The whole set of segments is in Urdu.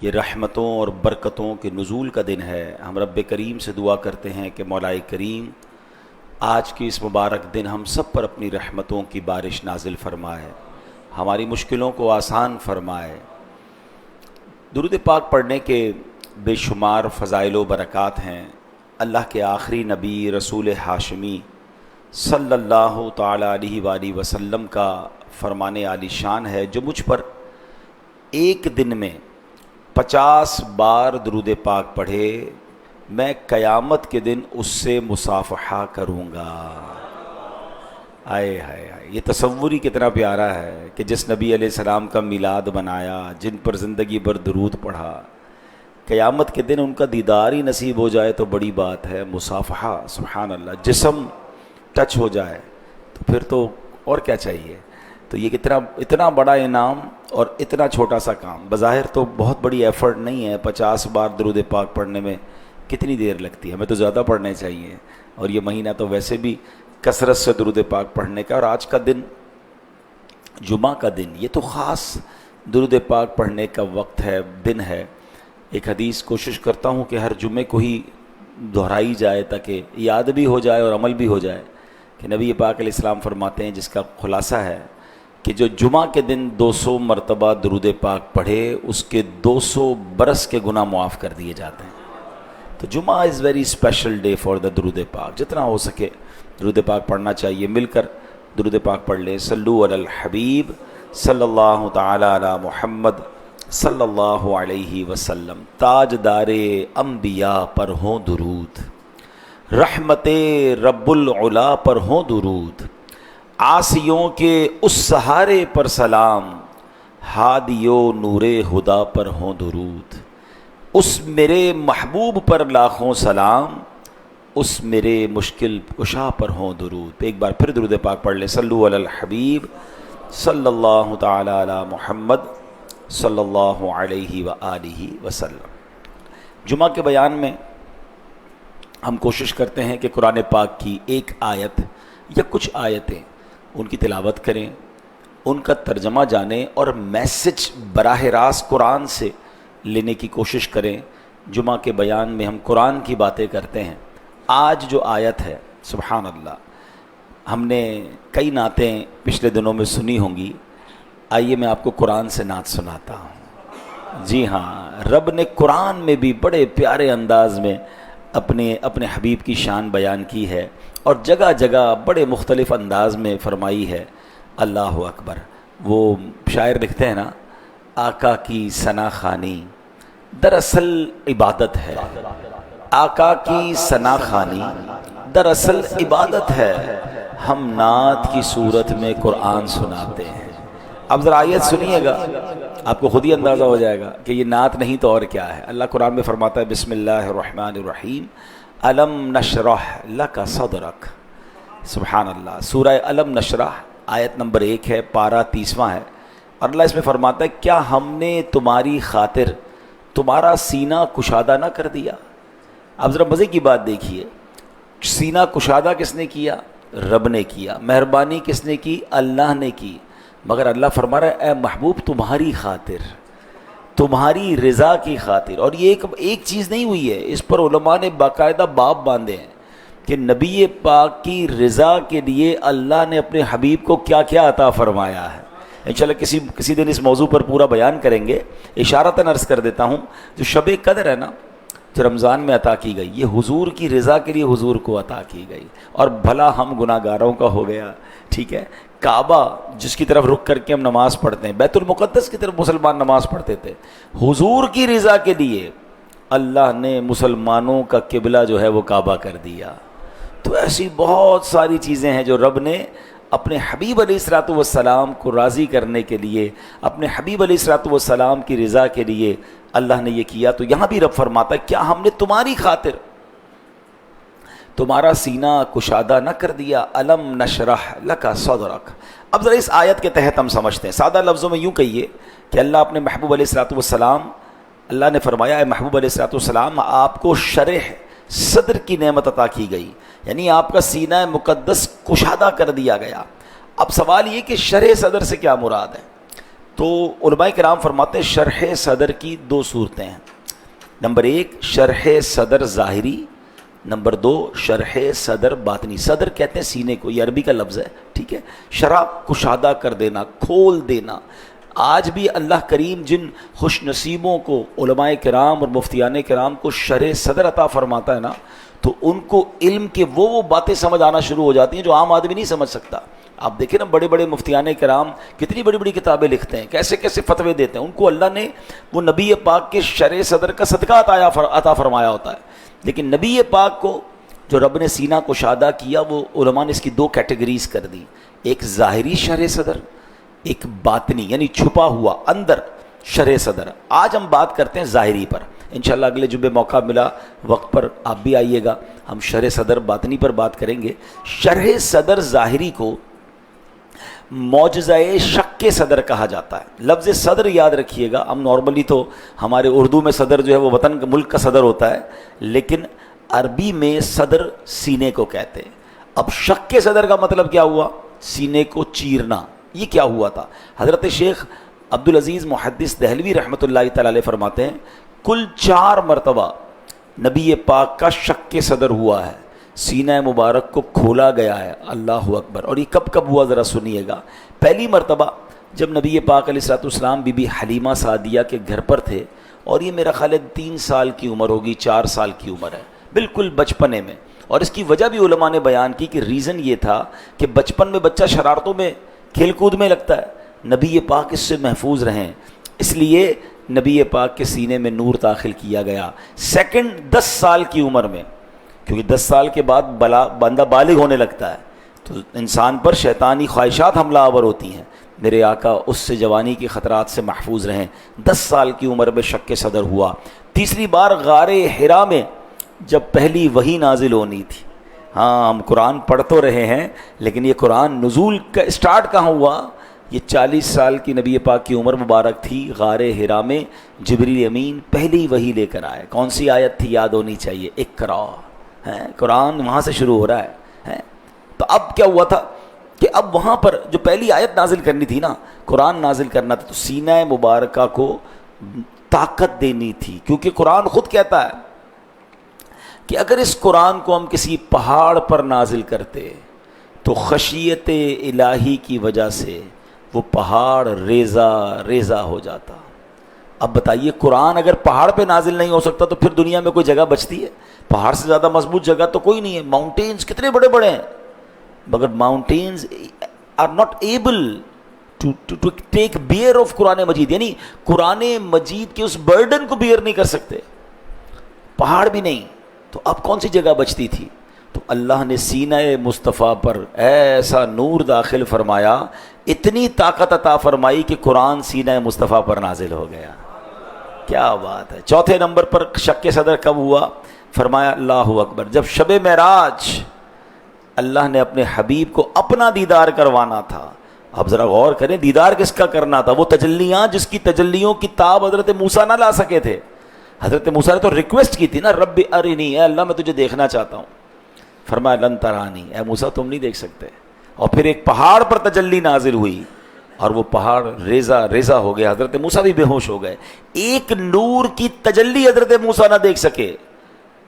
یہ رحمتوں اور برکتوں کے نزول کا دن ہے۔ ہم رب کریم سے دعا کرتے ہیں کہ مولا کریم آج کی اس مبارک دن ہم سب پر اپنی رحمتوں کی بارش نازل فرمائے، ہماری مشکلوں کو آسان فرمائے۔ درود پاک پڑھنے کے بے شمار فضائل و برکات ہیں۔ اللہ کے آخری نبی رسول ہاشمی صلی اللہ تعالی علیہ وآلہ وسلم کا فرمان عالی شان ہے جو مجھ پر ایک دن میں 50 بار درود پاک پڑھے میں قیامت کے دن اس سے مصافحہ کروں گا۔ آئے ہائے ہائے، یہ تصور ہی کتنا پیارا ہے کہ جس نبی علیہ السلام کا میلاد منایا، جن پر زندگی بھر درود پڑھا، قیامت کے دن ان کا دیدار ہی نصیب ہو جائے تو بڑی بات ہے۔ مصافحہ، سبحان اللہ، جسم ٹچ ہو جائے تو پھر تو اور کیا چاہیے۔ تو یہ اتنا بڑا انعام اور اتنا چھوٹا سا کام، بظاہر تو بہت بڑی ایفرٹ نہیں ہے۔ 50 بار درود پاک پڑھنے میں کتنی دیر لگتی ہے؟ ہمیں تو زیادہ پڑھنے چاہیے، اور یہ مہینہ تو ویسے بھی کثرت سے درود پاک پڑھنے کا۔ اور آج کا دن، جمعہ کا دن، یہ تو خاص درود پاک پڑھنے کا وقت ہے، دن ہے۔ ایک حدیث کوشش کرتا ہوں کہ ہر جمعے کو ہی دہرائی جائے تاکہ یاد بھی ہو جائے اور عمل بھی ہو جائے، کہ نبی پاک علیہ السلام فرماتے ہیں، جس کا خلاصہ ہے کہ جو جمعہ کے دن 200 مرتبہ درود پاک پڑھے اس کے 200 برس کے گناہ معاف کر دیے جاتے ہیں۔ تو جمعہ is very special day for the درود پاک۔ جتنا ہو سکے درود پاک پڑھنا چاہیے، مل کر درود پاک پڑھ لیں۔ صلو علی الحبیب صلی اللہ تعالی علی محمد صلی اللہ علیہ وسلم۔ تاجدار انبیاء پر ہوں درود، رحمت رب العلا پر ہوں درود، عاصیوں کے اس سہارے پر سلام، ہادیو نور خدا پر ہوں درود، اس میرے محبوب پر لاکھوں سلام، اس میرے مشکل کشا پر ہوں درود۔ ایک بار پھر درود پاک پڑھ لیں۔ صلو علی الحبیب صلی اللہ تعالی علی محمد صلی اللہ علیہ وآلہ وسلم۔ جمعہ کے بیان میں ہم کوشش کرتے ہیں کہ قرآن پاک کی ایک آیت یا کچھ آیتیں ان کی تلاوت کریں، ان کا ترجمہ جانیں اور میسج براہ راست قرآن سے لینے کی کوشش کریں۔ جمعہ کے بیان میں ہم قرآن کی باتیں کرتے ہیں۔ آج جو آیت ہے، سبحان اللہ، ہم نے کئی نعتیں پچھلے دنوں میں سنی ہوں گی، آئیے میں آپ کو قرآن سے نعت سناتا ہوں۔ جی ہاں، رب نے قرآن میں بھی بڑے پیارے انداز میں اپنے حبیب کی شان بیان کی ہے، اور جگہ جگہ بڑے مختلف انداز میں فرمائی ہے۔ اللہ اکبر۔ وہ شاعر لکھتے ہیں نا، آقا کی ثنا خوانی دراصل عبادت ہے، آقا کی ثنا خوانی دراصل عبادت ہے، ہم نعت کی صورت میں قرآن سناتے ہیں۔ اب ذرا آیت سنیے گا، آپ کو خود ہی اندازہ ہو جائے گا کہ یہ نعت نہیں تو اور کیا ہے۔ اللہ قرآن میں فرماتا ہے، بسم اللہ الرحمن الرحیم، الم نشرح لک صدرک۔ سبحان اللہ۔ سورہ الم نشرح آیت نمبر 1 ہے، پارہ 30واں ہے، اور اللہ اس میں فرماتا ہے، کیا ہم نے تمہاری خاطر تمہارا سینہ کشادہ نہ کر دیا؟ اب ذرا مزے کی بات دیکھیے، سینہ کشادہ کس نے کیا؟ رب نے کیا۔ مہربانی کس نے کی؟ اللہ نے کی۔ مگر اللہ فرما رہا ہے، اے محبوب تمہاری خاطر، تمہاری رضا کی خاطر۔ اور یہ ایک چیز نہیں ہوئی ہے، اس پر علماء نے باقاعدہ باب باندھے ہیں کہ نبی پاک کی رضا کے لیے اللہ نے اپنے حبیب کو کیا کیا عطا فرمایا ہے۔ انشاءاللہ کسی دن اس موضوع پر پورا بیان کریں گے۔ اشارتاً عرض کر دیتا ہوں، جو شب قدر ہے نا، جو رمضان میں عطا کی گئی، یہ حضور کی رضا کے لیے حضور کو عطا کی گئی، اور بھلا ہم گناہ گاروں کا ہو گیا، ٹھیک ہے۔ کعبہ جس کی طرف رخ کر کے ہم نماز پڑھتے ہیں، بیت المقدس کی طرف مسلمان نماز پڑھتے تھے، حضور کی رضا کے لیے اللہ نے مسلمانوں کا قبلہ جو ہے وہ کعبہ کر دیا۔ تو ایسی بہت ساری چیزیں ہیں جو رب نے اپنے حبیب علیہ الصلوۃ والسلام کو راضی کرنے کے لیے، اپنے حبیب علیہ الصلوۃ والسلام کی رضا کے لیے اللہ نے یہ کیا۔ تو یہاں بھی رب فرماتا ہے، کیا ہم نے تمہاری خاطر تمہارا سینہ کشادہ نہ کر دیا؟ الم نشرح لک صدرک۔ اب ذرا اس آیت کے تحت ہم سمجھتے ہیں، سادہ لفظوں میں یوں کہیے کہ اللہ اپنے محبوب علیہ الصلوۃ والسلام، اللہ نے فرمایا، اے محبوب علیہ الصلوۃ والسلام، آپ کو شرح صدر کی نعمت عطا کی گئی، یعنی آپ کا سینہ مقدس کشادہ کر دیا گیا۔ اب سوال یہ کہ شرح صدر سے کیا مراد ہے؟ تو علماء کرام فرماتے ہیں شرح صدر کی دو صورتیں ہیں. نمبر ایک شرح صدر ظاہری، نمبر دو شرح صدر باطنی. صدر کہتے ہیں سینے کو، یہ عربی کا لفظ ہے، ٹھیک ہے. شرح کشادہ کر دینا، کھول دینا. آج بھی اللہ کریم جن خوش نصیبوں کو، علماء کرام اور مفتیان کرام کو شرح صدر عطا فرماتا ہے نا، تو ان کو علم کے وہ باتیں سمجھ آنا شروع ہو جاتی ہیں جو عام آدمی نہیں سمجھ سکتا. آپ دیکھیں نا بڑے بڑے مفتیان کرام کتنی بڑی بڑی کتابیں لکھتے ہیں، کیسے کیسے فتوے دیتے ہیں. ان کو اللہ نے وہ نبی پاک کے شرح صدر کا صدقہ عطا فرمایا ہوتا ہے. لیکن نبی پاک کو جو رب نے سینہ کشادہ کیا، وہ علماء نے اس کی دو کیٹیگریز کر دی. ایک ظاہری شرح صدر، ایک باطنی یعنی چھپا ہوا اندر شرح صدر. آج ہم بات کرتے ہیں ظاہری پر. انشاءاللہ اگلے جمعے موقع ملا وقت پر آپ بھی آئیے گا، ہم شرح صدر باطنی پر بات کریں گے. شرح صدر ظاہری کو معجزہ شق صدر کہا جاتا ہے. لفظ صدر یاد رکھیے گا، ہم نارملی تو ہمارے اردو میں صدر جو ہے وہ وطن ملک کا صدر ہوتا ہے، لیکن عربی میں صدر سینے کو کہتے ہیں. اب شق صدر کا مطلب کیا ہوا؟ سینے کو چیرنا. یہ کیا ہوا تھا؟ حضرت شیخ عبدالعزیز محدث دہلوی رحمۃ اللہ تعالی علیہ فرماتے ہیں کل 4 مرتبہ نبی پاک کا شق صدر ہوا ہے، سینہ مبارک کو کھولا گیا ہے. اللہ اکبر. اور یہ کب کب ہوا ذرا سنیے گا. پہلی مرتبہ جب نبی پاک علیہ الصلوۃ والسلام بی بی حلیمہ سعدیہ کے گھر پر تھے، اور یہ میرا خیال ہے 3 سال کی عمر ہوگی، 4 سال کی عمر ہے، بالکل بچپنے میں. اور اس کی وجہ بھی علماء نے بیان کی کہ ریزن یہ تھا کہ بچپن میں بچہ شرارتوں میں کھیل کود میں لگتا ہے، نبی پاک اس سے محفوظ رہیں، اس لیے نبی پاک کے سینے میں نور داخل کیا گیا. سیکنڈ 10 سال کی عمر میں، کیونکہ 10 سال کے بعد بندہ بالغ ہونے لگتا ہے تو انسان پر شیطانی خواہشات حملہ آور ہوتی ہیں. میرے آقا اس سے جوانی کے خطرات سے محفوظ رہیں. 10 سال کی عمر میں شق صدر ہوا. تیسری بار غار حرا میں جب پہلی وحی نازل ہونی تھی. ہاں ہم قرآن پڑھ تو رہے ہیں، لیکن یہ قرآن نزول کا اسٹارٹ کہاں ہوا؟ یہ 40 سال کی نبی پاک کی عمر مبارک تھی. غار حرا میں جبریل امین پہلی وحی لے کر آئے. کون سی آیت تھی؟ یاد ہونی چاہیے، اقرا. قرآن وہاں سے شروع ہو رہا ہے. تو اب کیا ہوا تھا کہ اب وہاں پر جو پہلی آیت نازل کرنی تھی نا، قرآن نازل کرنا تھا، تو سینہ مبارکہ کو طاقت دینی تھی. کیونکہ قرآن خود کہتا ہے کہ اگر اس قرآن کو ہم کسی پہاڑ پر نازل کرتے تو خشیت الہی کی وجہ سے وہ پہاڑ ریزہ ریزہ ہو جاتا. اب بتائیے قرآن اگر پہاڑ پہ نازل نہیں ہو سکتا تو پھر دنیا میں کوئی جگہ بچتی ہے؟ پہاڑ سے زیادہ مضبوط جگہ تو کوئی نہیں ہے. ماؤنٹینز کتنے بڑے بڑے ہیں، مگر mountains are not able to take bear of Quran Majeed, یعنی قرآن مجید کے اس برڈن کو بیئر نہیں کر سکتے، پہاڑ بھی نہیں. تو اب کون سی جگہ بچتی تھی؟ تو اللہ نے سینہ مصطفیٰ پر ایسا نور داخل فرمایا، اتنی طاقت عطا فرمائی کہ قرآن سینہ مصطفیٰ پر نازل ہو گیا. کیا بات ہے. چوتھے نمبر پر شق صدر کب ہوا؟ فرمایا اللہ اکبر جب شب معراج اللہ نے اپنے حبیب کو اپنا دیدار کروانا تھا. اب ذرا غور کریں، دیدار کس کا کرنا تھا؟ وہ تجلیاں جس کی تجلیوں کی تاب حضرت موسیٰ نہ لا سکے تھے. حضرت موسیٰ نے تو ریکویسٹ کی تھی نا، رب ارنی، اے اللہ میں تجھے دیکھنا چاہتا ہوں. فرمایا لن ترانی، اے موسیٰ تم نہیں دیکھ سکتے. اور پھر ایک پہاڑ پر تجلی نازل ہوئی اور وہ پہاڑ ریزہ ریزہ ہو گیا. حضرت موسیٰ بھی بے ہوش ہو گئے. ایک نور کی تجلی حضرت موسیٰ نہ دیکھ سکے.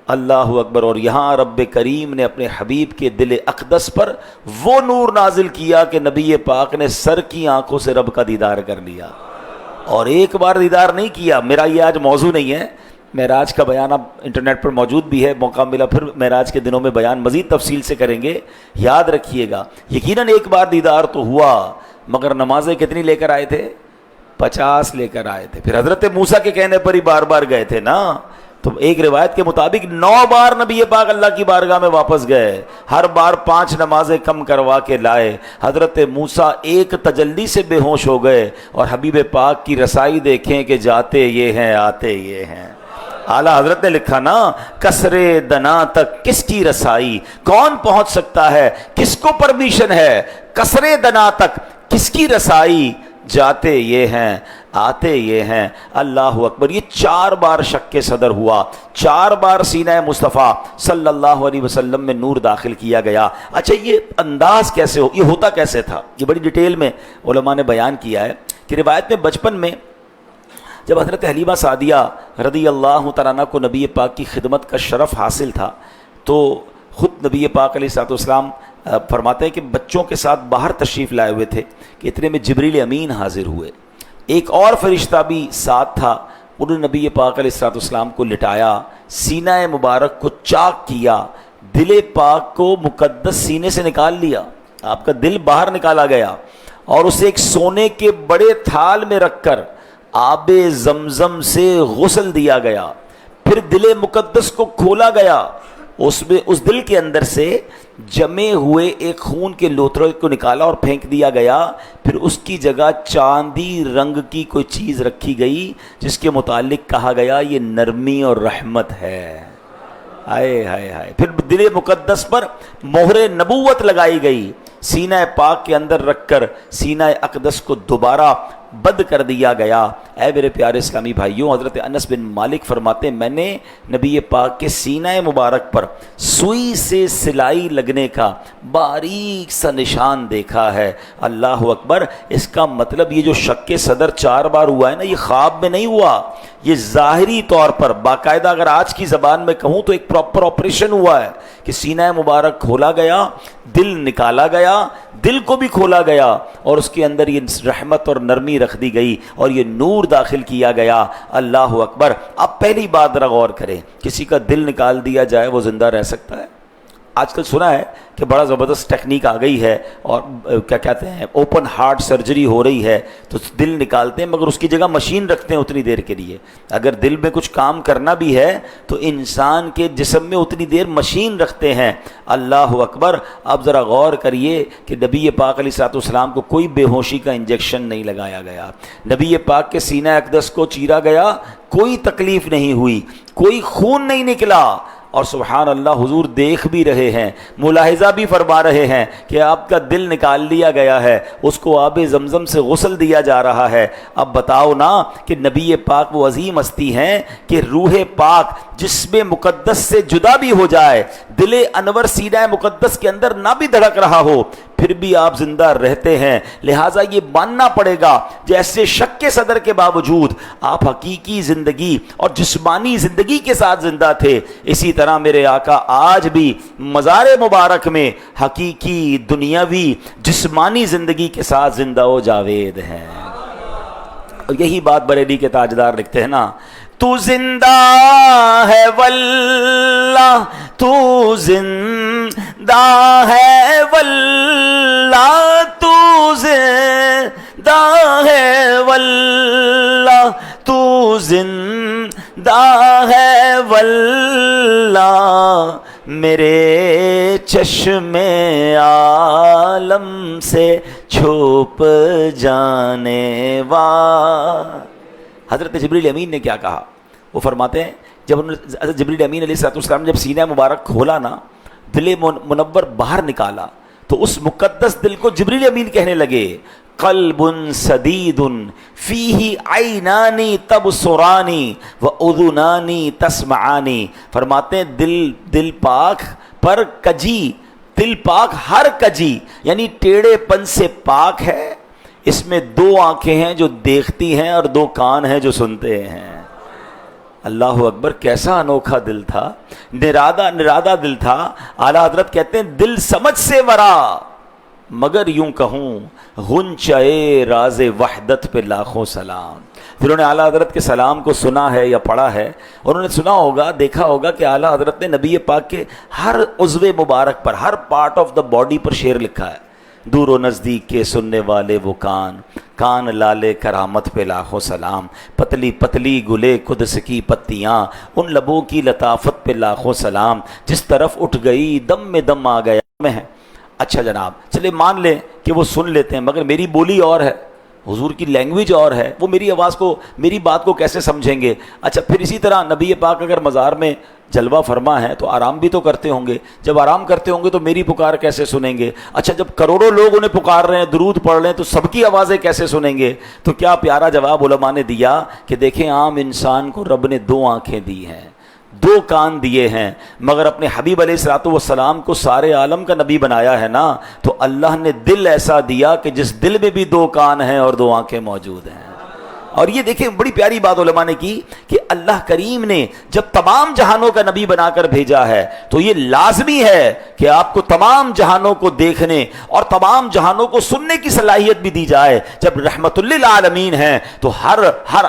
اللہ اکبر. اور یہاں رب کریم نے اپنے حبیب کے دل اقدس پر وہ نور نازل کیا کہ نبی پاک نے سر کی آنکھوں سے رب کا دیدار کر لیا. اور ایک بار دیدار نہیں کیا. میرا یہ آج موضوع نہیں ہے، معراج کا بیان اب انٹرنیٹ پر موجود بھی ہے، موقع ملا پھر معراج کے دنوں میں بیان مزید تفصیل سے کریں گے. یاد رکھیے گا یقیناً ایک بار دیدار تو ہوا، مگر نمازیں کتنی لے کر آئے تھے؟ 50 لے کر آئے تھے. پھر حضرت موسیٰ کے کہنے پر ہی بار بار گئے تھے نا. تو ایک روایت کے مطابق 9 بار نبی پاک اللہ کی بارگاہ میں واپس گئے، ہر بار 5 نمازیں کم کروا کے لائے. حضرت موسیٰ ایک تجلی سے بے ہوش ہو گئے. اور حبیب پاک کی رسائی دیکھیں کہ جاتے یہ ہیں آتے یہ ہیں. اعلیٰ حضرت نے لکھا نا، کسرے دنا تک کس کی رسائی، کون پہنچ سکتا ہے، کس کو پرمیشن ہے، کسرے دنا تک کس کی رسائی، جاتے یہ ہیں آتے یہ ہیں. اللہ اکبر. یہ 4 بار شق صدر ہوا، 4 بار سینہ مصطفیٰ صلی اللہ علیہ وسلم میں نور داخل کیا گیا. اچھا یہ انداز کیسے ہو، یہ ہوتا کیسے تھا؟ یہ بڑی ڈیٹیل میں علماء نے بیان کیا ہے کہ روایت میں بچپن میں جب حضرت حلیمہ سعدیہ رضی اللہ تعالیٰ عنہ کو نبی پاک کی خدمت کا شرف حاصل تھا تو خود نبی پاک علیہ الصلوۃ والسلام فرماتے ہیں کہ بچوں کے ساتھ باہر تشریف لائے ہوئے تھے کہ اتنے میں جبریل امین حاضر ہوئے. ایک اور فرشتہ بھی ساتھ تھا, انہوں نے نبی پاک علیہ الصلوۃ والسلام کو لٹایا, سینہ مبارک کو چاک کیا, دل پاک کو مقدس سینے سے نکال لیا, آپ کا دل باہر نکالا گیا اور اسے ایک سونے کے بڑے تھال میں رکھ کر آب زمزم سے غسل دیا گیا. پھر دل مقدس کو کھولا گیا, اس میں اس دل کے اندر سے جمے ہوئے ایک خون کے لوتھڑے کو نکالا اور پھینک دیا گیا. پھر اس کی جگہ چاندی رنگ کی کوئی چیز رکھی گئی جس کے متعلق کہا گیا یہ نرمی اور رحمت ہے. ہائے ہائے ہائے. پھر دل مقدس پر مہر نبوت لگائی گئی, سینہ پاک کے اندر رکھ کر سینہ اقدس کو دوبارہ بند کر دیا گیا. اے میرے پیارے اسلامی بھائیوں, حضرت انس بن مالک فرماتے ہیں میں نے نبی پاک کے سینہ مبارک پر سوئی سے سلائی لگنے کا باریک سا نشان دیکھا ہے. اللہ اکبر. اس کا مطلب یہ جو شق صدر 4 بار ہوا ہے نا, یہ خواب میں نہیں ہوا, یہ ظاہری طور پر باقاعدہ اگر آج کی زبان میں کہوں تو ایک پراپر آپریشن ہوا ہے کہ سینہ مبارک کھولا گیا, دل نکالا گیا, دل کو بھی کھولا گیا اور اس کے اندر یہ رحمت اور نرمی رکھ دی گئی اور یہ نور داخل کیا گیا. اللہ اکبر. اب پہلی بات ذرا غور کریں, کسی کا دل نکال دیا جائے وہ زندہ رہ سکتا ہے؟ آج کل سنا ہے کہ بڑا زبردست ٹیکنیک آ گئی ہے اور کیا کہتے ہیں اوپن ہارٹ سرجری ہو رہی ہے, تو دل نکالتے ہیں مگر اس کی جگہ مشین رکھتے ہیں اتنی دیر کے لیے. اگر دل میں کچھ کام کرنا بھی ہے تو انسان کے جسم میں اتنی دیر مشین رکھتے ہیں. اللہ اکبر. اب ذرا غور کریے کہ نبی پاک علیہ الصلوۃ والسلام کو کوئی بے ہوشی کا انجیکشن نہیں لگایا گیا, نبی پاک کے سینہ اقدس کو چیرا گیا, کوئی تکلیف نہیں ہوئی, کوئی خون نہیں نکلا, اور سبحان اللہ حضور دیکھ بھی رہے ہیں, ملاحظہ بھی فرما رہے ہیں کہ آپ کا دل نکال لیا گیا ہے, اس کو آب زمزم سے غسل دیا جا رہا ہے. اب بتاؤ نا کہ نبی پاک وہ عظیم ہستی ہیں کہ روح پاک جسم مقدس سے جدا بھی ہو جائے, دل انور سینہ مقدس کے اندر نہ بھی دھڑک رہا ہو, پھر بھی آپ زندہ رہتے ہیں. لہٰذا یہ ماننا پڑے گا جیسے شک صدر کے باوجود آپ حقیقی زندگی اور جسمانی زندگی کے ساتھ زندہ تھے, اسی طرح میرے آقا آج بھی مزار مبارک میں حقیقی دنیاوی جسمانی زندگی کے ساتھ زندہ و جاوید ہیں. اور یہی بات بریلی کے تاجدار لکھتے ہیں نا, تو زندہ ہے واللہ, تو زندہ ہے واللہ, تو زندہ ہے واللہ, تو زندہ ہے واللہ, میرے چشم عالم سے چھپ جانے والا. حضرت جبریل امین نے کیا کہا؟ وہ فرماتے ہیں جب حضرت جبریل امین علیہ الصلوۃ والسلام نے جب سینہ مبارک کھولا نا, دل منور باہر نکالا, تو اس مقدس دل کو جبریل امین کہنے لگے قلب سدید فیہ عینانی تبصرانی و اذنانی تسمعانی. فرماتے ہیں دل پاک پر کجی, دل پاک ہر کجی یعنی ٹیڑھے پن سے پاک ہے, اس میں 2 آنکھیں ہیں جو دیکھتی ہیں اور 2 کان ہیں جو سنتے ہیں. اللہ اکبر. کیسا انوکھا دل تھا, نرادہ دل تھا. اعلیٰ حضرت کہتے ہیں دل سمجھ سے ورا, مگر یوں کہوں غنچۂ راز وحدت پہ لاکھوں سلام. پھر انہوں نے اعلیٰ حضرت کے سلام کو سنا ہے یا پڑھا ہے, اور انہوں نے سنا ہوگا, دیکھا ہوگا کہ اعلیٰ حضرت نے نبی پاک کے ہر عضو مبارک پر, ہر پارٹ آف دا باڈی پر شعر لکھا ہے. دور و نزدیک کے سننے والے وہ کان لالے کرامت پہ لاکھوں سلام, پتلی پتلی گلے قدس کی پتیاں, ان لبوں کی لطافت پہ لاکھوں سلام, جس طرف اٹھ گئی دم میں دم آ گیا میں ہے. اچھا جناب, چلے مان لیں کہ وہ سن لیتے ہیں, مگر میری بولی اور ہے, حضور کی لینگویج اور ہے, وہ میری آواز کو, میری بات کو کیسے سمجھیں گے؟ اچھا پھر اسی طرح نبی پاک اگر مزار میں جلوہ فرما ہے تو آرام بھی تو کرتے ہوں گے, جب آرام کرتے ہوں گے تو میری پکار کیسے سنیں گے؟ اچھا جب کروڑوں لوگ انہیں پکار رہے ہیں, درود پڑھ رہے ہیں, تو سب کی آوازیں کیسے سنیں گے؟ تو کیا پیارا جواب علماء نے دیا کہ دیکھیں عام انسان کو رب نے 2 آنکھیں دی ہیں, دو کان دیے ہیں، مگر اپنے حبیب علیہ الصلوۃ والسلام کو سارے عالم کا نبی بنایا ہے نا، تو اللہ نے دل ایسا دیا کہ جس دل میں بھی دو کان ہیں اور دو آنکھیں موجود ہیں۔ اور یہ دیکھیں بڑی پیاری بات علماء نے کی کہ اللہ کریم نے جب تمام جہانوں کا نبی بنا کر بھیجا ہے تو یہ لازمی ہے کہ آپ کو تمام جہانوں کو دیکھنے اور تمام جہانوں کو سننے کی صلاحیت بھی دی جائے۔ جب رحمت للعالمین ہیں تو ہر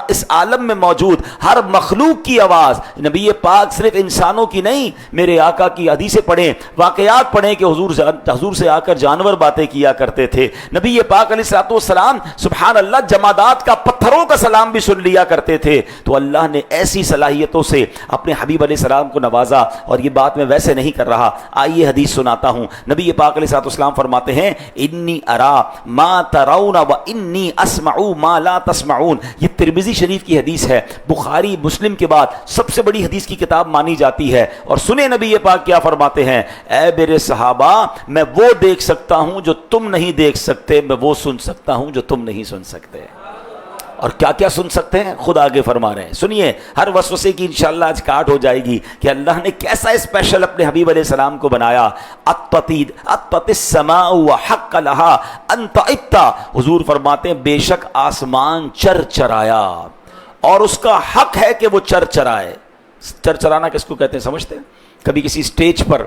اس عالم میں موجود ہر مخلوق کی آواز، نبی پاک صرف انسانوں کی نہیں، میرے آقا کی حدیثیں پڑھیں، واقعات پڑھیں کہ حضور سے آ کر جانور باتیں کیا کرتے تھے۔ نبی پاک علیہ الصلوۃ والسلام سبحان اللہ جمادات کا، پتھروں کا سلام بھی سن لیا کرتے تھے۔ تو اللہ نے ایسی صلاحیتوں سے اپنے حبیب علیہ السلام کو نوازا۔ اور یہ بات میں ویسے نہیں کر رہا، آئیے حدیث سناتا ہوں۔ نبی پاک علیہ السلام فرماتے ہیں انی ارا ما ترون و انی اسمع ما لا تسمعون۔ یہ ترمذی شریف کی حدیث ہے، بخاری مسلم کے بعد سب سے بڑی حدیث کی کتاب مانی جاتی ہے۔ اور سنیں نبی پاک کیا فرماتے ہیں، اے میرے صحابہ میں وہ دیکھ سکتا ہوں جو تم نہیں دیکھ سکتے، میں وہ سن سکتا ہوں جو تم نہیں سن سکتے۔ اور کیا کیا سن سکتے ہیں خود آگے فرما رہے ہیں، سنیے، ہر وسوسے کی انشاءاللہ آج کاٹ ہو جائے گی کہ اللہ نے کیسا اسپیشل اپنے حبیب علیہ السلام کو بنایا۔ اطت السماء وحق لها ان تعط، حضور فرماتے ہیں بے شک آسمان چر چرایا اور اس کا حق ہے کہ وہ چر چرائے۔ چر چرانا کس کو کہتے ہیں سمجھتے ہیں؟ کبھی کسی اسٹیج پر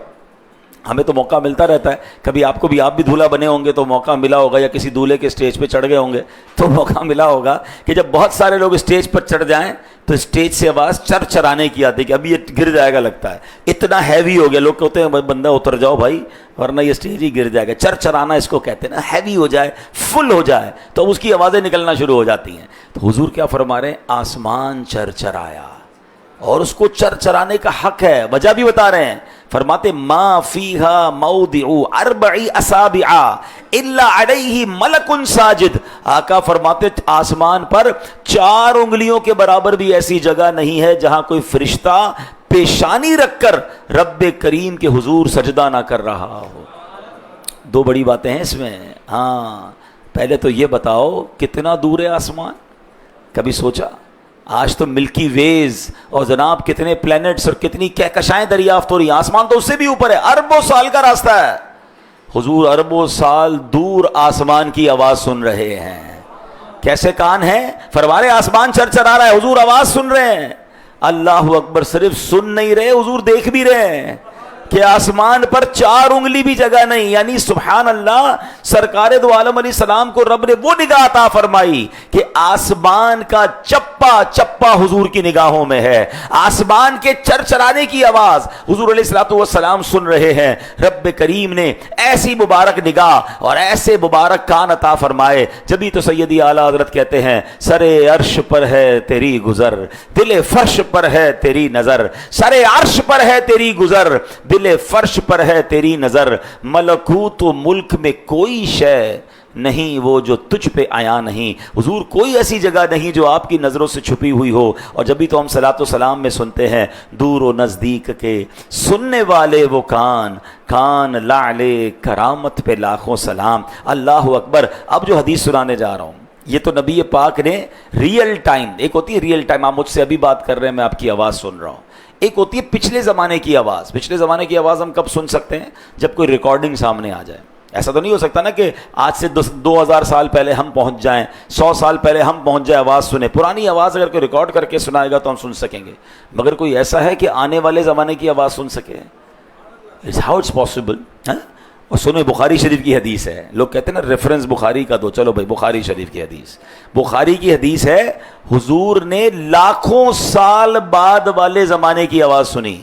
ہمیں تو موقع ملتا رہتا ہے، کبھی آپ کو بھی، آپ بھی دولہا بنے ہوں گے تو موقع ملا ہوگا، یا کسی دولہے کے اسٹیج پہ چڑھ گئے ہوں گے تو موقع ملا ہوگا کہ جب بہت سارے لوگ اسٹیج پر چڑھ جائیں تو اسٹیج سے آواز چر چرانے کی آتی ہے کہ ابھی یہ گر جائے گا، لگتا ہے اتنا ہیوی ہو گیا، لوگ کہتے ہیں بندہ اتر جاؤ بھائی ورنہ یہ اسٹیج ہی گر جائے گا۔ چر چرانا اس کو کہتے ہیں نا، ہیوی ہو جائے، فل ہو جائے تو اس کی آوازیں نکلنا شروع ہو جاتی ہیں۔ تو حضور کیا فرما رہے ہیں، آسمان چر چرایا اور اس کو چر چرانے کا حق ہے۔ وجہ بھی بتا رہے ہیں، فرماتے ما فیہا موضع اربع اصابع الا علیہ ملک ساجد۔ آقا فرماتے آسمان پر 4 انگلیوں کے برابر بھی ایسی جگہ نہیں ہے جہاں کوئی فرشتہ پیشانی رکھ کر رب کریم کے حضور سجدہ نہ کر رہا ہو۔ دو بڑی باتیں ہیں اس میں۔ ہاں پہلے تو یہ بتاؤ کتنا دور ہے آسمان، کبھی سوچا؟ آج تو ملکی ویز اور جناب کتنے پلینٹس اور کتنی کہکشائیں دریافت ہو رہی ہیں، آسمان تو اس سے بھی اوپر ہے، اربوں سال کا راستہ ہے۔ حضور اربوں سال دور آسمان کی آواز سن رہے ہیں۔ کیسے کان ہیں؟ فرمارے آسمان چر چرا رہا ہے، حضور آواز سن رہے ہیں۔ اللہ اکبر، صرف سن نہیں رہے، حضور دیکھ بھی رہے ہیں کہ آسمان پر 4 انگلی بھی جگہ نہیں، یعنی سبحان اللہ، سرکار دو عالم علیہ السلام کو رب نے وہ نگاہ عطا فرمائی کہ آسمان کا چپا چپا حضور کی نگاہوں میں ہے، آسمان کے چرچرانے کی آواز حضور علیہ الصلوۃ والسلام سن رہے ہیں۔ رب کریم نے ایسی مبارک نگاہ اور ایسے مبارک کان عطا فرمائے، جبھی تو سیدی اعلیٰ حضرت کہتے ہیں سرے عرش پر ہے تیری گزر، دل فرش پر ہے تیری نظر، سرے عرش پر ہے تیری گزر، دل فرش پر ہے تیری نظر، ملکوت و ملک میں کوئی شے نہیں وہ جو تجھ پہ آیا نہیں۔ حضور کوئی ایسی جگہ نہیں جو آپ کی نظروں سے چھپی ہوئی ہو۔ اور جب بھی تو ہم صلاۃ و سلام میں سنتے ہیں دور و نزدیک کے سننے والے وہ کان، کان لعلے کرامت پہ لاکھوں سلام۔ اللہ اکبر۔ اب جو حدیث سنانے جا رہا ہوں یہ تو نبی پاک نے ریئل ٹائم، ایک ہوتی ہے ریئل ٹائم، آپ مجھ سے ابھی بات کر رہے ہیں میں آپ کی آواز سن رہا ہوں، ایک ہوتی ہے پچھلے زمانے کی آواز۔ پچھلے زمانے کی آواز ہم کب سن سکتے ہیں؟ جب کوئی ریکارڈنگ سامنے آ جائے۔ ایسا تو نہیں ہو سکتا نا کہ آج سے 2000 سال پہلے ہم پہنچ جائیں، 100 سال پہلے ہم پہنچ جائیں آواز سنیں۔ پرانی آواز اگر کوئی ریکارڈ کر کے سنائے گا تو ہم سن سکیں گے، مگر کوئی ایسا ہے کہ آنے والے زمانے کی آواز سن سکے؟ How it's possible? اور سنیں بخاری شریف کی حدیث ہے، لوگ کہتے ہیں نا ریفرنس بخاری کا دو، چلو بھائی بخاری شریف کی حدیث، بخاری کی حدیث ہے حضور نے لاکھوں سال بعد والے زمانے کی آواز سنی،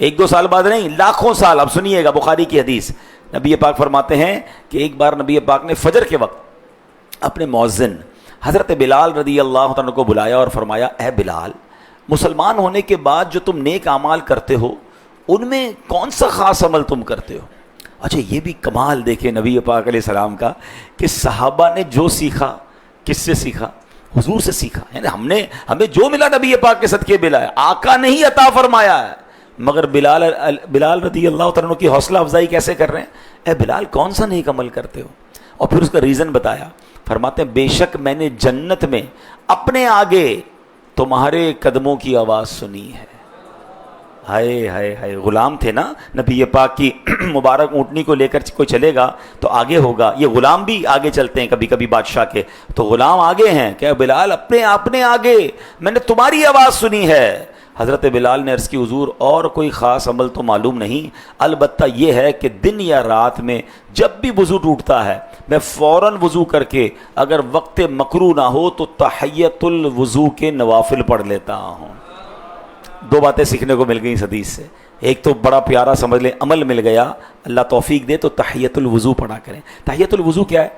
1-2 سال بعد نہیں، لاکھوں سال۔ اب سنیے گا بخاری کی حدیث، نبی پاک فرماتے ہیں کہ ایک بار نبی پاک نے فجر کے وقت اپنے مؤذن حضرت بلال رضی اللہ عنہ کو بلایا اور فرمایا اے بلال، مسلمان ہونے کے بعد جو تم نیک اعمال کرتے ہو ان میں کون سا خاص عمل تم کرتے ہو؟ اچھا یہ بھی کمال دیکھیں نبی پاک علیہ السلام کا کہ صحابہ نے جو سیکھا کس سے سیکھا؟ حضور سے سیکھا۔ یعنی ہمیں جو ملا نبی پاک کے صدقے ملا ہے، آقا نے ہی عطا فرمایا ہے، مگر بلال رضی اللہ عنہ کی حوصلہ افزائی کیسے کر رہے ہیں؟ اے بلال کون سا نیک عمل کرتے ہو؟ اور پھر اس کا ریزن بتایا، فرماتے ہیں بے شک میں نے جنت میں اپنے آگے تمہارے قدموں کی آواز سنی ہے۔ ہائے ہائے ہائے، غلام تھے نا نبی پاک کی مبارک اونٹنی کو لے کر کوئی چلے گا تو آگے ہوگا، یہ غلام بھی آگے چلتے ہیں کبھی کبھی بادشاہ کے، تو غلام آگے ہیں کہ بلال اپنے آگے، میں نے تمہاری آواز سنی ہے۔ حضرت بلال نے عرض کی حضور اور کوئی خاص عمل تو معلوم نہیں، البتہ یہ ہے کہ دن یا رات میں جب بھی وضو ٹوٹتا ہے میں فوراً وضو کر کے اگر وقت مکروہ نہ ہو تو تحیت الوضو کے نوافل پڑھ لیتا ہوں۔ دو باتیں سیکھنے کو مل گئی اس حدیث سے، ایک تو بڑا پیارا سمجھ لیں عمل مل گیا، اللہ توفیق دے تو تحیت الوضو پڑھا کریں۔ تحیت الوضو کیا ہے؟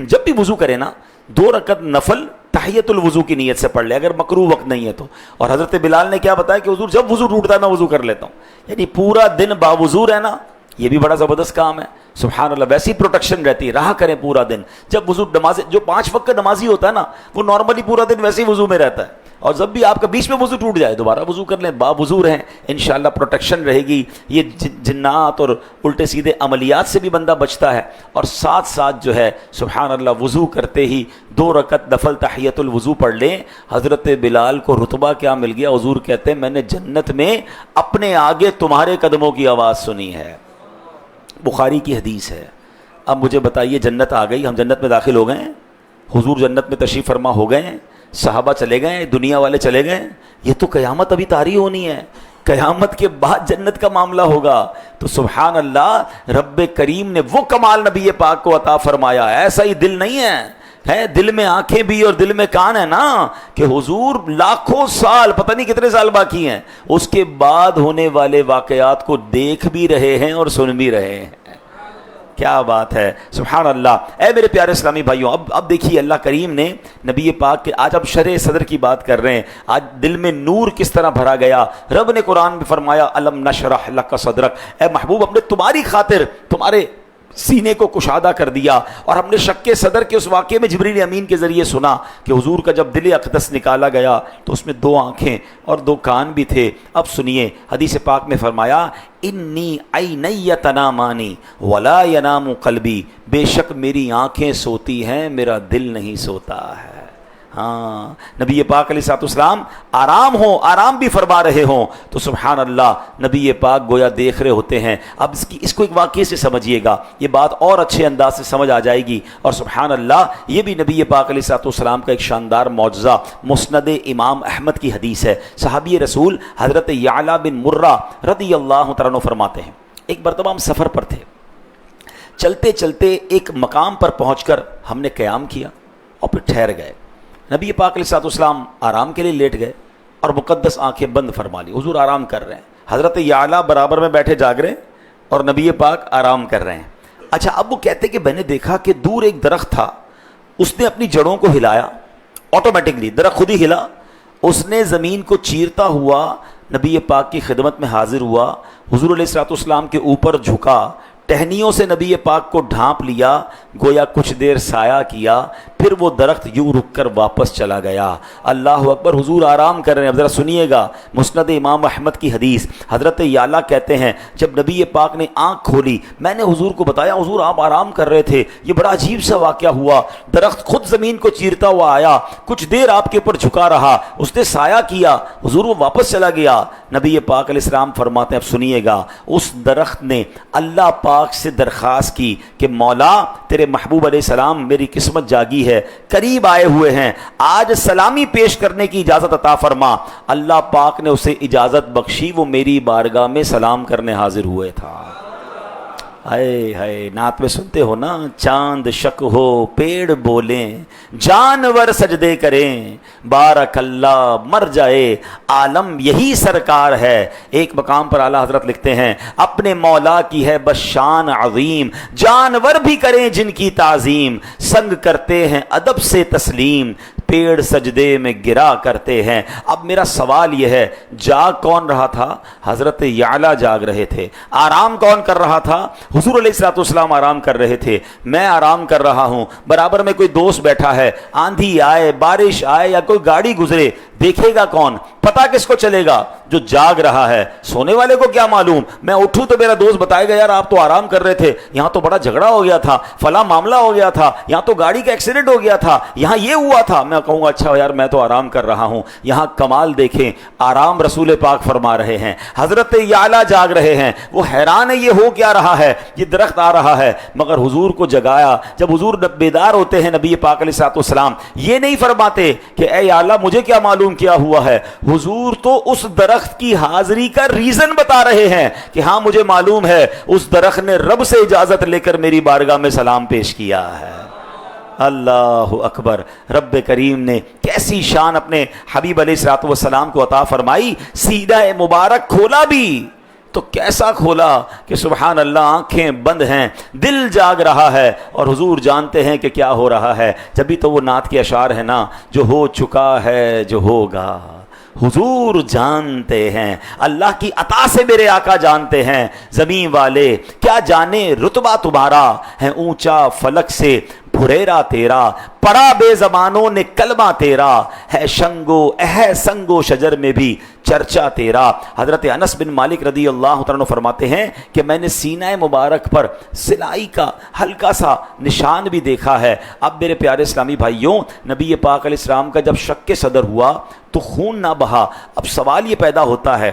جب بھی وضو کریں نا 2 رکعت نفل تحیت الوضو کی نیت سے پڑھ لے اگر مکروہ وقت نہیں ہے تو۔ اور حضرت بلال نے کیا بتایا کہ حضور جب وضو ٹوٹتا ہے میں وضو کر لیتا ہوں، یعنی پورا دن باوضو رہنا یہ بھی بڑا زبردست کام ہے، سبحان اللہ، ویسی پروٹیکشن رہتی ہے، رہا کریں پورا دن۔ جب وضو نماز جو 5 وقت کا نمازی ہوتا ہے نا وہ نارملی پورا دن ویسے ہی وضو میں رہتا ہے، اور جب بھی آپ کا بیچ میں وضو ٹوٹ جائے دوبارہ وضو کر لیں، باوضو رہیں، انشاءاللہ پروٹیکشن رہے گی، یہ جنات اور الٹے سیدھے عملیات سے بھی بندہ بچتا ہے۔ اور ساتھ ساتھ جو ہے سبحان اللہ وضو کرتے ہی 2 رکعت نفل تحیت الوضو پڑھ لیں۔ حضرت بلال کو رتبہ کیا مل گیا؟ حضور کہتے ہیں میں نے جنت میں اپنے آگے تمہارے قدموں کی آواز سنی ہے، بخاری کی حدیث ہے۔ اب مجھے بتائیے جنت آ گئی، ہم جنت میں داخل ہو گئے ہیں، حضور جنت میں تشریف فرما ہو گئے ہیں، صحابہ چلے گئے، دنیا والے چلے گئے، یہ تو قیامت ابھی طاری ہونی ہے، قیامت کے بعد جنت کا معاملہ ہوگا۔ تو سبحان اللہ رب کریم نے وہ کمال نبی پاک کو عطا فرمایا، ایسا ہی دل نہیں ہے دل میں آنکھیں بھی اور دل میں کان ہے نا، کہ حضور لاکھوں سال پتہ نہیں کتنے سال باقی ہیں اس کے بعد ہونے والے واقعات کو دیکھ بھی رہے ہیں اور سن بھی رہے ہیں۔ کیا بات ہے سبحان اللہ۔ اے میرے پیارے اسلامی بھائیوں، اب دیکھیے اللہ کریم نے نبی پاک کے آج اب شرح صدر کی بات کر رہے ہیں، آج دل میں نور کس طرح بھرا گیا۔ رب نے قرآن میں فرمایا الم نشرح لک صدرک، اے محبوب ہم نے تمہاری خاطر تمہارے سینے کو کشادہ کر دیا۔ اور ہم نے شق صدر کے اس واقعے میں جبریل امین کے ذریعے سنا کہ حضور کا جب دل اقدس نکالا گیا تو اس میں 2 آنکھیں اور 2 کان بھی تھے۔ اب سنیے حدیث پاک میں فرمایا انی عینی تنامانی ولا ینام قلبی، بے شک میری آنکھیں سوتی ہیں میرا دل نہیں سوتا ہے۔ ہاں نبی پاک علیہ الصلوۃ والسلام آرام بھی فرما رہے ہوں تو سبحان اللہ نبی پاک گویا دیکھ رہے ہوتے ہیں۔ اب اس کو ایک واقعے سے سمجھیے گا، یہ بات اور اچھے انداز سے سمجھ آ جائے گی۔ اور سبحان اللہ یہ بھی نبی پاک علیہ الصلوۃ والسلام کا ایک شاندار معجزہ، مسند امام احمد کی حدیث ہے۔ صحابی رسول حضرت یعلا بن مرہ رضی اللہ تعالیٰ عنہ فرماتے ہیں ایک مرتبہ ہم سفر پر تھے، چلتے چلتے ایک مقام پر پہنچ کر ہم نے قیام کیا اور پھر ٹھہر گئے۔ نبی پاک علیہ الصلوۃ والسلام آرام کے لیے لیٹ گئے اور مقدس آنکھیں بند فرما لی، حضور آرام کر رہے ہیں، حضرت یعلا برابر میں بیٹھے جاگ رہے ہیں اور نبی پاک آرام کر رہے ہیں۔ اچھا اب وہ کہتے کہ میں نے دیکھا کہ دور ایک درخت تھا، اس نے اپنی جڑوں کو ہلایا، آٹومیٹکلی درخت خود ہی ہلا، اس نے زمین کو چیرتا ہوا نبی پاک کی خدمت میں حاضر ہوا، حضور علیہ الصلوۃ والسلام کے اوپر جھکا، ٹہنیوں سے نبی پاک کو ڈھانپ لیا، گویا کچھ دیر سایہ کیا، پھر وہ درخت یوں رک کر واپس چلا گیا۔ اللہ اکبر، حضور آرام کر رہے ہیں۔ اب ذرا سنیے گا مسند امام احمد کی حدیث، حضرت یعلا کہتے ہیں جب نبی پاک نے آنکھ کھولی میں نے حضور کو بتایا حضور آپ آرام کر رہے تھے، یہ بڑا عجیب سا واقعہ ہوا، درخت خود زمین کو چیرتا ہوا آیا، کچھ دیر آپ کے اوپر جھکا رہا، اس نے سایہ کیا، حضور وہ واپس چلا گیا۔ نبی پاک علیہ السلام فرماتے ہیں اب سنیے گا، اس درخت نے اللہ پاک سے درخواست کی کہ مولا تیرے محبوب علیہ السلام میری قسمت جاگی ہے، قریب آئے ہوئے ہیں، آج سلامی پیش کرنے کی اجازت عطا فرما۔ اللہ پاک نے اسے اجازت بخشی، وہ میری بارگاہ میں سلام کرنے حاضر ہوئے تھا۔ ہائے ہائے، نعت میں سنتے ہو نا، چاند شک ہو پیڑ بولیں جانور سجدے کریں، بارک اللہ مر جائے عالم یہی سرکار ہے۔ ایک مقام پر اعلیٰ حضرت لکھتے ہیں اپنے مولا کی ہے بس شان عظیم، جانور بھی کریں جن کی تعظیم، سنگ کرتے ہیں ادب سے تسلیم، پیڑ سجدے میں گرا کرتے ہیں۔ اب میرا سوال یہ ہے جاگ کون رہا تھا؟ حضرت یعلا جاگ رہے تھے۔ آرام کون کر رہا تھا؟ حضور علیہ الصلوۃ والسلام آرام کر رہے تھے، میں آرام کر رہا ہوں، برابر میں کوئی دوست بیٹھا ہے، آندھی آئے بارش آئے یا کوئی گاڑی گزرے دیکھے گا کون, پتا کس کو چلے گا؟ جو جاگ رہا ہے. سونے والے کو کیا معلوم, میں اٹھوں تو میرا دوست بتائے گا یار آپ تو آرام کر رہے تھے, یہاں تو بڑا جھگڑا ہو گیا تھا, فلاں معاملہ ہو گیا تھا, یہاں تو گاڑی کا ایکسیڈنٹ ہو گیا تھا, یہاں یہ ہوا تھا. میں کہوں گا اچھا یار میں تو آرام کر رہا ہوں. یہاں کمال دیکھیں, آرام رسول پاک فرما رہے ہیں, حضرت یعلا جاگ رہے ہیں, وہ حیران ہے یہ ہو کیا رہا ہے, یہ درخت آ رہا ہے, مگر حضور کو جگایا. جب حضور بیدار ہوتے ہیں نبی پاک علیہ الصلوۃ والسلام یہ نہیں فرماتے کہ اے یعلا مجھے کیا معلوم کیا ہوا ہے, حضور تو اس درخت کی حاضری کا ریزن بتا رہے ہیں کہ ہاں مجھے معلوم ہے اس درخت نے رب سے اجازت لے کر میری بارگاہ میں سلام پیش کیا ہے. اللہ اکبر. رب کریم نے کیسی شان اپنے حبیب علیہ الصلوۃ والسلام کو عطا فرمائی. سینہ مبارک کھولا بھی تو کیسا کھولا کہ سبحان اللہ, آنکھیں بند ہیں, دل جاگ رہا ہے اور حضور جانتے ہیں کہ کیا ہو رہا ہے. جبھی تو وہ نعت کے اشعار ہیں نا, جو ہو چکا ہے جو ہوگا حضور جانتے ہیں. اللہ کی عطا سے میرے آقا جانتے ہیں. زمین والے کیا جانے رتبہ تمہارا, ہے اونچا فلک سے پھریرا تیرا, پڑا بے زبانوں نے کلمہ تیرا, ہے سنگو شجر میں بھی چرچا تیرا. حضرت انس بن مالک رضی اللہ تعالیٰ فرماتے ہیں کہ میں نے سینہ مبارک پر سلائی کا ہلکا سا نشان بھی دیکھا ہے. اب میرے پیارے اسلامی بھائیوں, نبی پاک علیہ السلام کا جب شق صدر ہوا تو خون نہ بہا. اب سوال یہ پیدا ہوتا ہے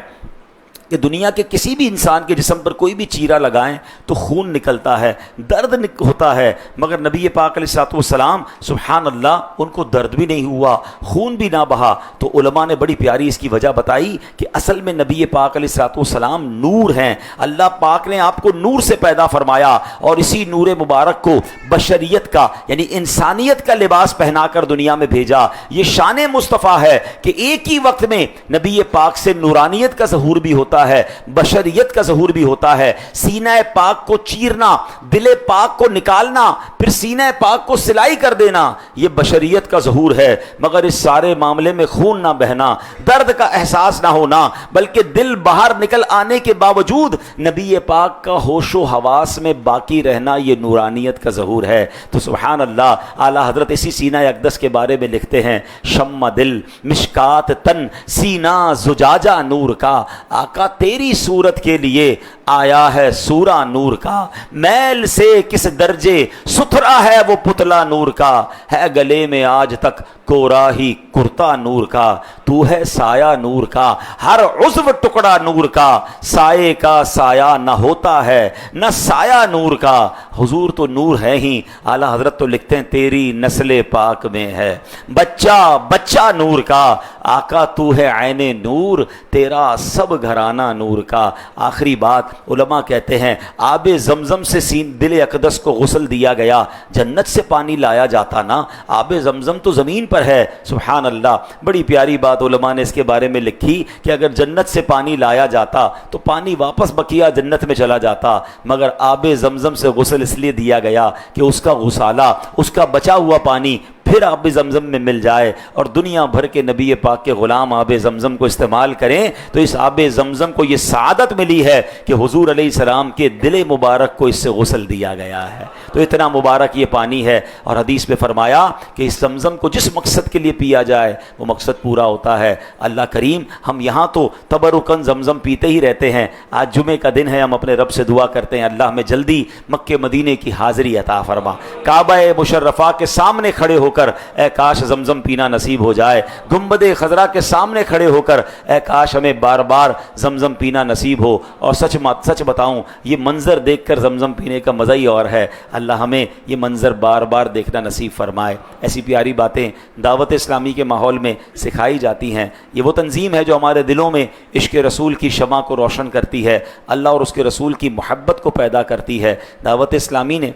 کہ دنیا کے کسی بھی انسان کے جسم پر کوئی بھی چیرا لگائیں تو خون نکلتا ہے, درد ہوتا ہے, مگر نبی پاک علیہ الصلوۃ والسلام سبحان اللہ ان کو درد بھی نہیں ہوا, خون بھی نہ بہا. تو علماء نے بڑی پیاری اس کی وجہ بتائی کہ اصل میں نبی پاک علیہ الصلوۃ والسلام نور ہیں. اللہ پاک نے آپ کو نور سے پیدا فرمایا اور اسی نور مبارک کو بشریت کا یعنی انسانیت کا لباس پہنا کر دنیا میں بھیجا. یہ شان مصطفیٰ ہے کہ ایک ہی وقت میں نبی پاک سے نورانیت کا ظہور بھی ہوتا ہے, بشریت کا ظہور بھی ہوتا ہے. سینہ پاک کو چیرنا, دل پاک کو نکالنا, پھر سینہ پاک کو سلائی کر دینا, یہ بشریت کا ظہور ہے. مگر اس سارے معاملے میں خون نہ بہنا, درد کا احساس نہ ہونا, بلکہ دل باہر نکل آنے کے باوجود نبی پاک کا ہوش و حواس میں باقی رہنا, یہ نورانیت کا ظہور ہے. تو سبحان اللہ, اعلیٰ حضرت اسی سینہ اقدس کے بارے میں لکھتے ہیں, شمع دل مشکات تن سینہ زجاجہ نور کا, آقا تیری صورت کے لیے آیا ہے سورہ نور کا, میل سے کس درجے ستھرا ہے وہ پتلا نور کا, ہے گلے میں آج تک کورا ہی کرتا نور کا, تو ہے سایہ نور کا, ہر عضو ٹکڑا نور کا, سائے کا سایہ نہ ہوتا ہے نہ سایہ نور کا, حضور تو نور ہے ہی. اعلیٰ حضرت تو لکھتے ہیں تیری نسل پاک میں ہے بچہ نور کا, آقا تو ہے عین نور, تیرا سب گھرانہ نور کا. آخری بات, علماء کہتے ہیں آب زمزم سے دل اقدس کو غسل دیا گیا, جنت سے پانی لایا جاتا نا, آب زمزم تو زمین پر ہے. سبحان اللہ, بڑی پیاری بات علماء نے اس کے بارے میں لکھی کہ اگر جنت سے پانی لایا جاتا تو پانی واپس بقیہ جنت میں چلا جاتا, مگر آب زمزم سے غسل اس لیے دیا گیا کہ اس کا غسالہ, اس کا بچا ہوا پانی پھر آب زمزم میں مل جائے, اور دنیا بھر کے نبی پاک کے غلام آب زمزم کو استعمال کریں تو اس آب زمزم کو یہ سعادت ملی ہے کہ حضور علیہ السلام کے دل مبارک کو اس سے غسل دیا گیا ہے. تو اتنا مبارک یہ پانی ہے, اور حدیث میں فرمایا کہ اس زمزم کو جس مقصد کے لیے پیا جائے وہ مقصد پورا ہوتا ہے. اللہ کریم, ہم یہاں تو تبرکن زمزم پیتے ہی رہتے ہیں. آج جمعے کا دن ہے, ہم اپنے رب سے دعا کرتے ہیں اللہ میں جلدی مکے مدینے کی حاضری عطا فرما. کعبہ مشرفہ کے سامنے کھڑے ہو کر اے کاش زمزم پینا نصیب ہو جائے, گنبد خضرا کے سامنے کھڑے ہو کر اے کاش ہمیں بار بار زمزم پینا نصیب ہو. اور سچ بتاؤں, یہ منظر دیکھ کر زمزم پینے کا مزہ ہی اور ہے. اللہ ہمیں یہ منظر بار بار دیکھنا نصیب فرمائے. ایسی پیاری باتیں دعوت اسلامی کے ماحول میں سکھائی جاتی ہیں. یہ وہ تنظیم ہے جو ہمارے دلوں میں عشق رسول کی شمع کو روشن کرتی ہے, اللہ اور اس کے رسول کی محبت کو پیدا کرتی ہے. دعوت اسلامی نے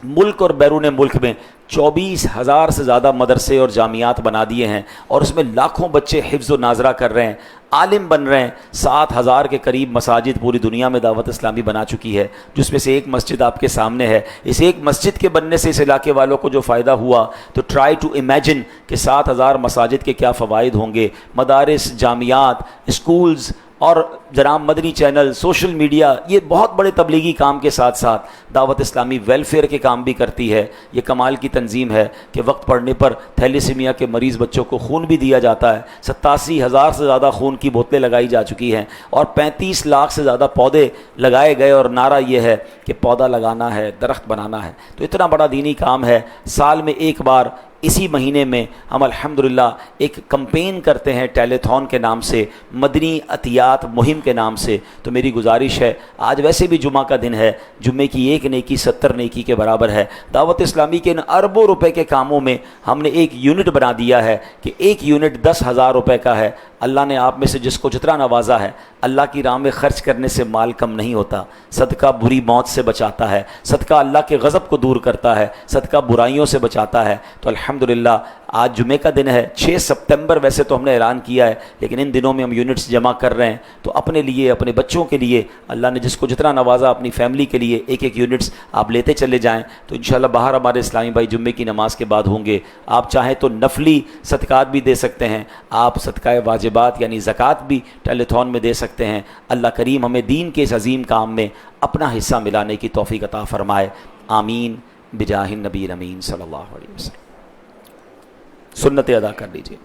ملک اور بیرون ملک میں 24,000 سے زیادہ مدرسے اور جامعات بنا دیے ہیں, اور اس میں لاکھوں بچے حفظ و ناظرہ کر رہے ہیں, عالم بن رہے ہیں. 7,000 کے قریب مساجد پوری دنیا میں دعوت اسلامی بنا چکی ہے, جس میں سے ایک مسجد آپ کے سامنے ہے. اس ایک مسجد کے بننے سے اس علاقے والوں کو جو فائدہ ہوا, تو ٹرائی ٹو امیجن کہ 7,000 مساجد کے کیا فوائد ہوں گے. مدارس, جامعات, اسکولز اور جناب مدنی چینل، سوشل میڈیا، یہ بہت بڑے تبلیغی کام کے ساتھ ساتھ دعوت اسلامی ویلفیئر کے کام بھی کرتی ہے۔ یہ کمال کی تنظیم ہے کہ وقت پڑنے پر تھیلیسیمیا کے مریض بچوں کو خون بھی دیا جاتا ہے۔ 87,000 سے زیادہ خون کی بوتلیں لگائی جا چکی ہیں اور 35 لاکھ سے زیادہ پودے لگائے گئے، اور نعرہ یہ ہے کہ پودا لگانا ہے، درخت بنانا ہے۔ تو اتنا بڑا دینی کام ہے۔ سال میں ایک بار اسی مہینے میں ہم الحمدللہ ایک کمپین کرتے ہیں ٹیلیتھون کے نام سے، مدنی عطیات مہم کے نام سے۔ تو میری گزارش ہے، آج ویسے بھی جمعہ کا دن ہے، جمعے کی ایک نیکی 70 نیکی کے برابر ہے۔ دعوت اسلامی کے ان اربوں روپے کے کاموں میں ہم نے ایک یونٹ بنا دیا ہے کہ ایک یونٹ 10,000 روپے کا ہے۔ اللہ نے آپ میں سے جس کو جتنا نوازا ہے، اللہ کی راہ میں خرچ کرنے سے مال کم نہیں ہوتا۔ صدقہ بری موت سے بچاتا ہے، صدقہ اللہ کے غضب کو دور کرتا ہے، صدقہ برائیوں سے بچاتا ہے۔ تو الحمدللہ آج جمعے کا دن ہے، 6 ستمبر ویسے تو ہم نے اعلان کیا ہے، لیکن ان دنوں میں ہم یونٹس جمع کر رہے ہیں۔ تو اپنے لیے، اپنے بچوں کے لیے، اللہ نے جس کو جتنا نوازا، اپنی فیملی کے لیے ایک ایک یونٹس آپ لیتے چلے جائیں۔ تو انشاءاللہ باہر ہمارے اسلامی بھائی جمعے کی نماز کے بعد ہوں گے۔ آپ چاہیں تو نفلی صدقات بھی دے سکتے ہیں، آپ صدقہ واجبات یعنی زکوٰۃ بھی ٹیلیتھون میں دے سکتے ہیں۔ اللہ کریم ہمیں دین کے اس عظیم کام میں اپنا حصہ ملانے کی توفیق عطا فرمائے، آمین بجاہ النبی الامین صلی اللہ علیہ وسلم۔ سنتیں ادا کر لیجیے۔